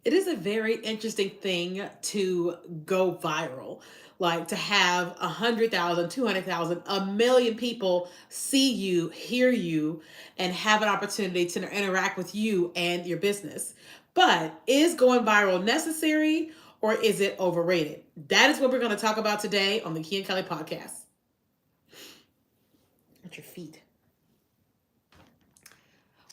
It is a very interesting thing to go viral. Like to have 100,000, 200,000, a million people see you, hear you, and have an opportunity to interact with you and your business. But is going viral necessary or is it overrated? That is what we're going to talk about today on the Keenya Kelly podcast. At your feet.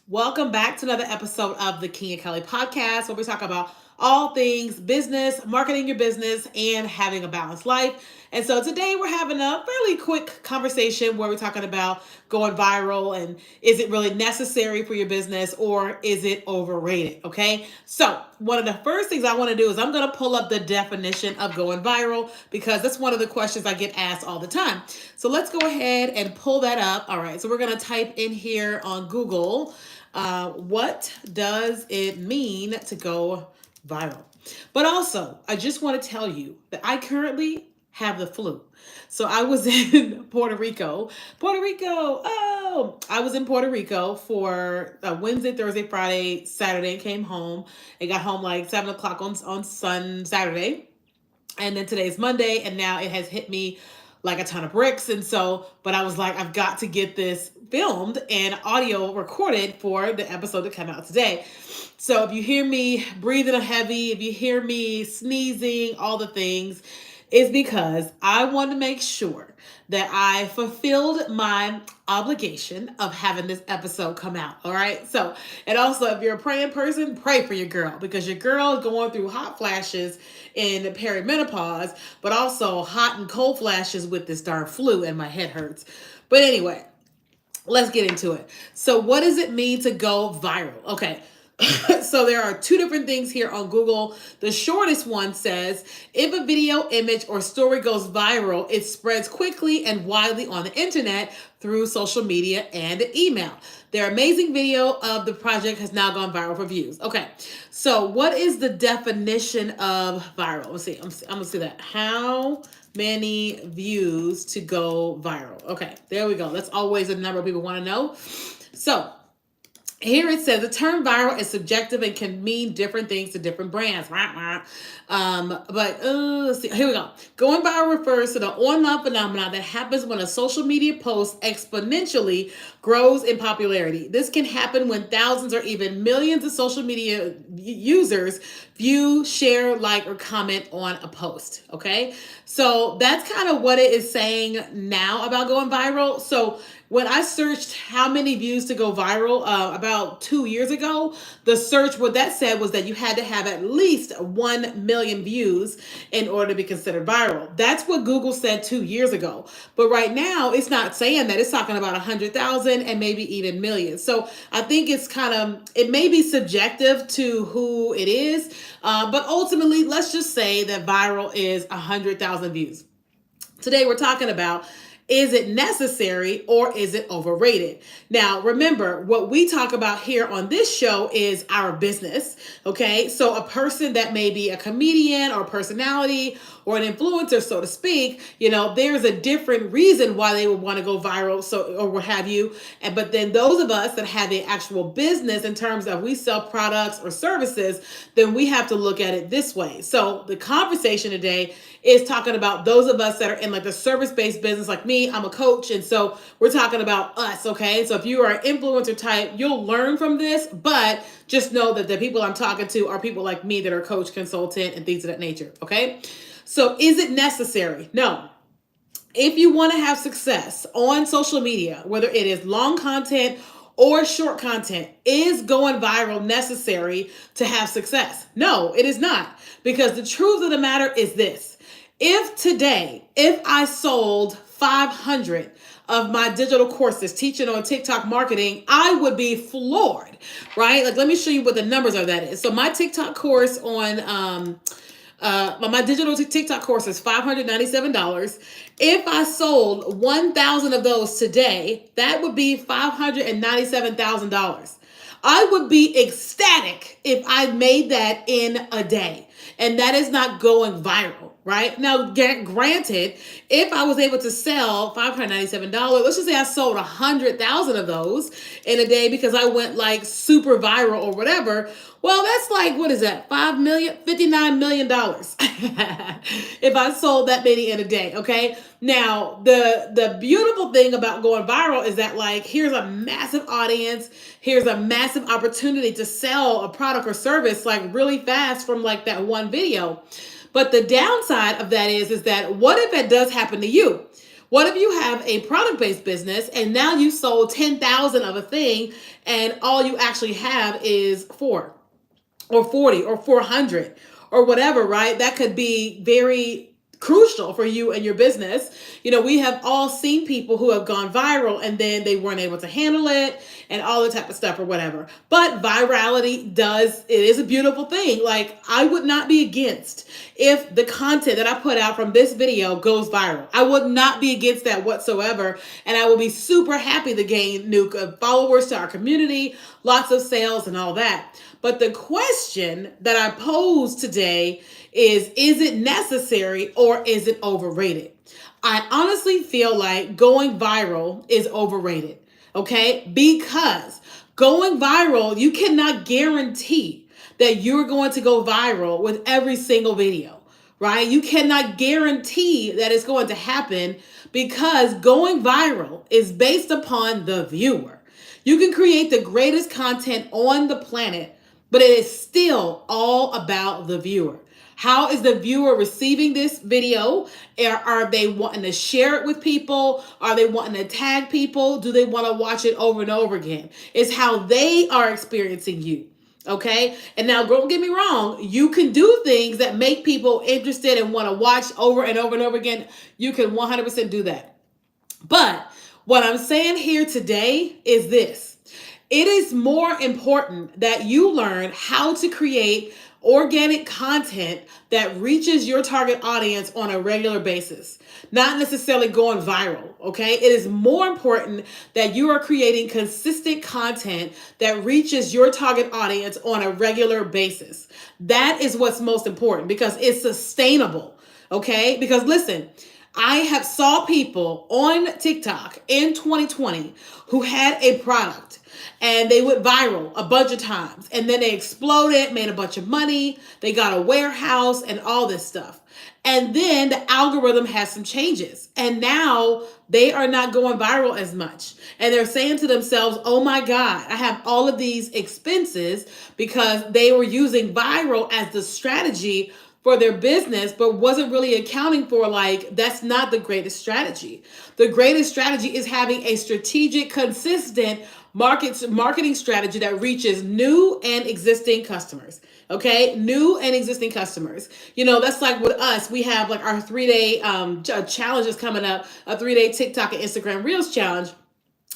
Welcome back to another episode of the Keenya Kelly podcast, where we talk about all things business, marketing your business, and having a balanced life. And so today we're having a fairly quick conversation where we're talking about going viral and is it really necessary for your business or is it overrated? Okay. So one of the first things I want to do is I'm going to pull up the definition of going viral because that's one of the questions I get asked all the time. So let's go ahead and pull that up. All right. So we're going to type in here on Google. What does it mean to go viral? But also, I just want to tell you that I currently have the flu. So I was in Puerto Rico. Puerto Rico. Oh, I was in Puerto Rico for Wednesday, Thursday, Friday, Saturday, and came home. I got home like 7 o'clock on Saturday. And then today's Monday, and now it has hit me like a ton of bricks. And so, but I was like, I've got to get this filmed and audio recorded for the episode to come out today. So if you hear me breathing heavy, if you hear me sneezing, all the things, is because I want to make sure that I fulfilled my obligation of having this episode come out. All right. So, and also if you're a praying person, pray for your girl because your girl is going through hot flashes in perimenopause, but also hot and cold flashes with this darn flu and my head hurts. But anyway, let's get into it. So what does it mean to go viral? Okay. So there are two different things here on Google. The shortest one says, if a video, image, or story goes viral, it spreads quickly and widely on the internet through social media and email. Their amazing video of the project has now gone viral for views. Okay, so what is the definition of viral? Let's see. I'm gonna see that. How many views to go viral? Okay, there we go. That's always a number people want to know. So here it says the term viral is subjective and can mean different things to different brands. Let's see. Here we go. Going viral refers to the online phenomenon that happens when a social media post exponentially grows in popularity. This can happen when thousands or even millions of social media users view, share, like, or comment on a post. Okay. So that's kind of what it is saying now about going viral. So when I searched how many views to go viral about 2 years ago, the search, what that said was that you had to have at least 1 million views in order to be considered viral. That's what Google said 2 years ago. But right now, it's not saying that. It's talking about 100,000 and maybe even millions. So I think it's it may be subjective to who it is. But ultimately, let's just say that viral is 100,000 views. Today, we're talking about, is it necessary or is it overrated? Now, remember, what we talk about here on this show is our business, okay? So a person that may be a comedian or a personality or an influencer, so to speak, there's a different reason why they would want to go viral, or what have you. But then those of us that have the actual business in terms of we sell products or services, then we have to look at it this way. So the conversation today is talking about those of us that are in like the service-based business like me. I'm a coach. And so we're talking about us. Okay. So if you are an influencer type, you'll learn from this, but just know that the people I'm talking to are people like me that are coach, consultant, and things of that nature. Okay. So is it necessary? No. If you want to have success on social media, whether it is long content or short content, is going viral necessary to have success? No, it is not. Because the truth of the matter is this. If I sold 500 of my digital courses teaching on TikTok marketing, I would be floored, right? Like, let me show you what the numbers of that is. So my TikTok course on, my digital TikTok course is $597. If I sold 1,000 of those today, that would be $597,000. I would be ecstatic if I made that in a day. And that is not going viral, right? Now, granted, if I was able to sell $597, let's just say I sold 100,000 of those in a day because I went like super viral or whatever. Well, that's like, what is that? 5 million, $59 million if I sold that many in a day. Okay. Now, the beautiful thing about going viral is that, like, here's a massive audience, here's a massive opportunity to sell a product or service like really fast from like that one video. But the downside of that is that what if it does happen to you? What if you have a product based business and now you sold 10,000 of a thing and all you actually have is 4 or 40 or 400 or whatever, right? That could be very crucial for you and your business. We have all seen people who have gone viral and then they weren't able to handle it and all the type of stuff or whatever. But virality it is a beautiful thing. Like, I would not be against if the content that I put out from this video goes viral. I would not be against that whatsoever. And I will be super happy to gain new followers to our community, lots of sales and all that. But the question that I pose today is it necessary or is it overrated? I honestly feel like going viral is overrated, okay? Because going viral, you cannot guarantee that you're going to go viral with every single video, right? You cannot guarantee that it's going to happen because going viral is based upon the viewer. You can create the greatest content on the planet, but it is still all about the viewer. How is the viewer receiving this video? Are they wanting to share it with people? Are they wanting to tag people? Do they want to watch it over and over again? It's how they are experiencing you. Okay. And now, don't get me wrong. You can do things that make people interested and want to watch over and over and over again. You can 100% do that. But what I'm saying here today is this. It is more important that you learn how to create organic content that reaches your target audience on a regular basis, not necessarily going viral, okay? It is more important that you are creating consistent content that reaches your target audience on a regular basis. That is what's most important because it's sustainable, okay? Because listen, I have saw people on TikTok in 2020 who had a product and they went viral a bunch of times and then they exploded, made a bunch of money, they got a warehouse and all this stuff. And then the algorithm has some changes and now they are not going viral as much. And they're saying to themselves, oh my God, I have all of these expenses because they were using viral as the strategy for their business, but wasn't really accounting for, like, that's not the greatest strategy. The greatest strategy is having a strategic, consistent marketing strategy that reaches new and existing customers. Okay, new and existing customers. That's like with us. We have like our 3-day challenges coming up, a 3-day TikTok and Instagram Reels challenge.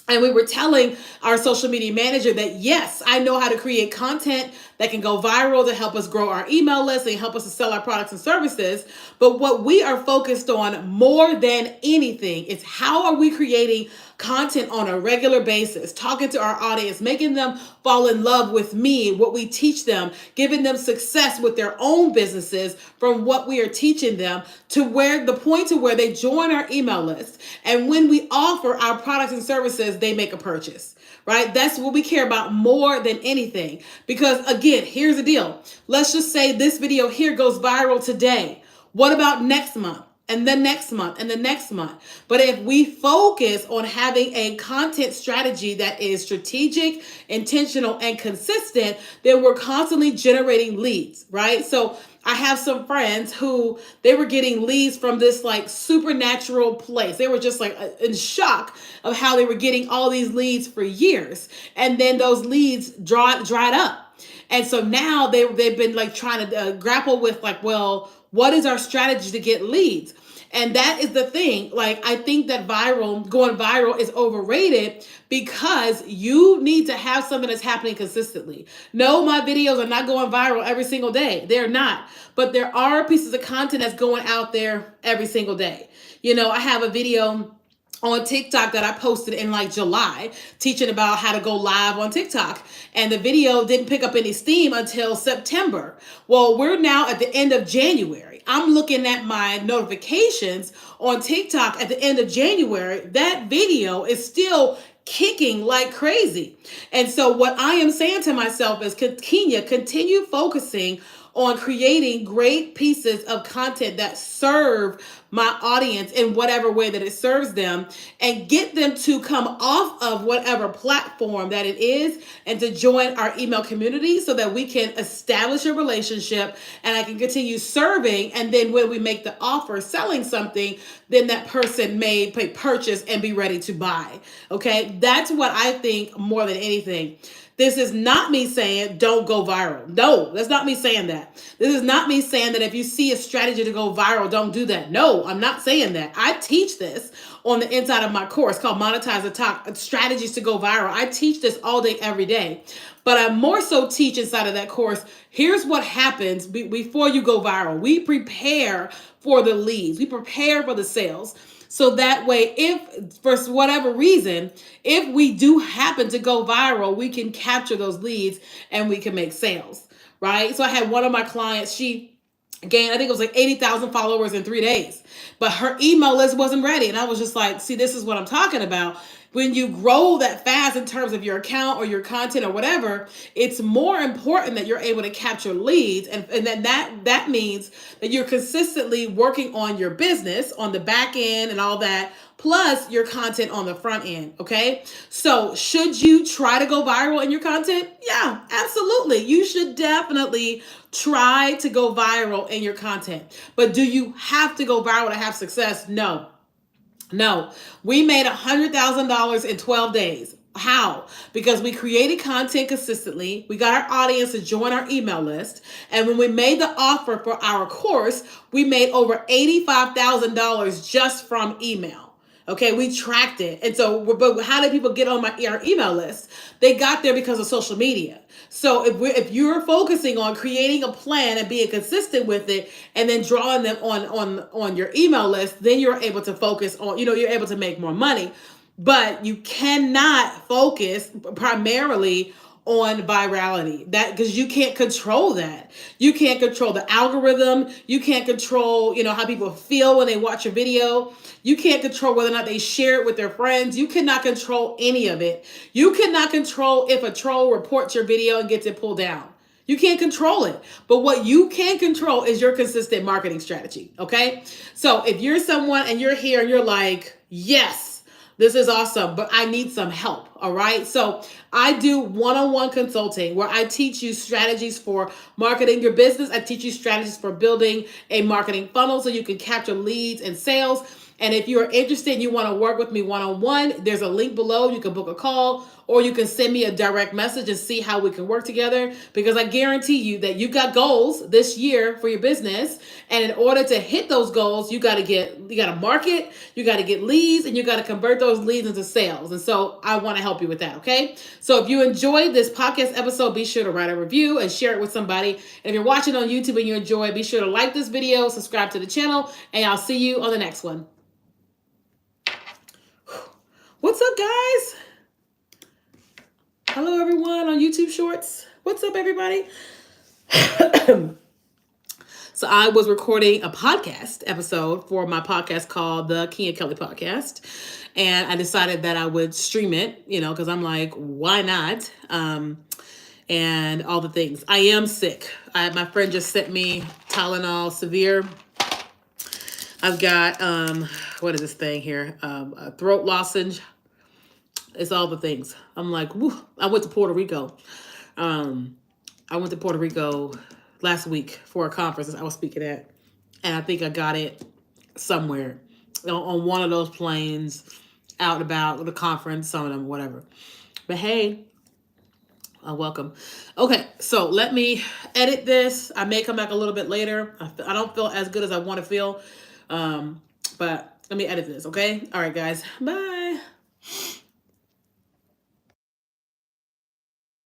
And we were telling our social media manager that, yes, I know how to create content that can go viral to help us grow our email list and help us to sell our products and services. But what we are focused on more than anything is how are we creating content on a regular basis, talking to our audience, making them fall in love with me, what we teach them, giving them success with their own businesses from what we are teaching them to where the point to where they join our email list. And when we offer our products and services, they make a purchase, right? That's what we care about more than anything. Because again, here's the deal. Let's just say this video here goes viral today. What about next month? And the next month and the next month. But if we focus on having a content strategy that is strategic, intentional, and consistent, then we're constantly generating leads, right? So I have some friends who they were getting leads from this like supernatural place. They were just like in shock of how they were getting all these leads for years. And then those leads dried up. And so now they've been like trying to grapple with like, well, what is our strategy to get leads? And that is the thing. Like, I think that going viral is overrated because you need to have something that's happening consistently. No, my videos are not going viral every single day. They're not. But there are pieces of content that's going out there every single day. I have a video on TikTok that I posted in like July, teaching about how to go live on TikTok. And the video didn't pick up any steam until September. Well, we're now at the end of January. I'm looking at my notifications on TikTok at the end of January. That video is still kicking like crazy. And so what I am saying to myself is, Keenya, continue focusing on creating great pieces of content that serve my audience in whatever way that it serves them, and get them to come off of whatever platform that it is and to join our email community so that we can establish a relationship and I can continue serving. And then when we make the offer selling something, then that person may purchase and be ready to buy. Okay, that's what I think more than anything. This is not me saying don't go viral. No, that's not me saying that. This is not me saying that if you see a strategy to go viral, don't do that. No, I'm not saying that. I teach this on the inside of my course called Monetize the Talk, Strategies to Go Viral. I teach this all day, every day. But I more so teach inside of that course, here's what happens before you go viral. We prepare for the leads. We prepare for the sales. So that way, if for whatever reason, if we do happen to go viral, we can capture those leads and we can make sales, right? So I had one of my clients, she gained, I think it was like 80,000 followers in 3 days, but her email list wasn't ready. And I was just like, see, this is what I'm talking about. When you grow that fast in terms of your account or your content or whatever, it's more important that you're able to capture leads. And then that means that you're consistently working on your business on the back end and all that, plus your content on the front end. Okay. So should you try to go viral in your content? Yeah, absolutely. You should definitely try to go viral in your content. But do you have to go viral to have success? No. No, we made $100,000 in 12 days. How? Because we created content consistently. We got our audience to join our email list. And when we made the offer for our course, we made over $85,000 just from email. Okay, we tracked it. And so, but how did people get on our email list? They got there because of social media. So if you're focusing on creating a plan and being consistent with it, and then drawing them on your email list, then you're able to focus on, you're able to make more money. But you cannot focus primarily on virality, that because you can't control that. You can't control the algorithm. You can't control, how people feel when they watch a video. You can't control whether or not they share it with their friends. You cannot control any of it. You cannot control if a troll reports your video and gets it pulled down. You can't control it. But what you can control is your consistent marketing strategy. Okay. So if you're someone and you're here and you're like, yes, this is awesome, but I need some help. All right. So I do one-on-one consulting where I teach you strategies for marketing your business. I teach you strategies for building a marketing funnel so you can capture leads and sales. And if you're interested and you want to work with me one-on-one, there's a link below. You can book a call or you can send me a direct message and see how we can work together, because I guarantee you that you've got goals this year for your business. And in order to hit those goals, you got to market, you got to get leads, and you got to convert those leads into sales. And so I want to help you with that. Okay. So if you enjoyed this podcast episode, be sure to write a review and share it with somebody. And if you're watching on YouTube and you enjoy it, be sure to like this video, subscribe to the channel, and I'll see you on the next one. What's up, guys? Hello, everyone on YouTube Shorts. What's up, everybody? So I was recording a podcast episode for my podcast called the Keenya Kelly Podcast. And I decided that I would stream it, because I'm like, why not? And all the things. I am sick. My friend just sent me Tylenol Severe. I've got, what is this thing here? A throat lozenge. It's all the things. I'm like, woo. I went to Puerto Rico. Last week for a conference I was speaking at. And I think I got it somewhere on one of those planes out about the conference, some of them, whatever. But hey, welcome. Okay, so let me edit this. I may come back a little bit later. I don't feel as good as I want to feel. But let me edit this, okay? All right, guys. Bye.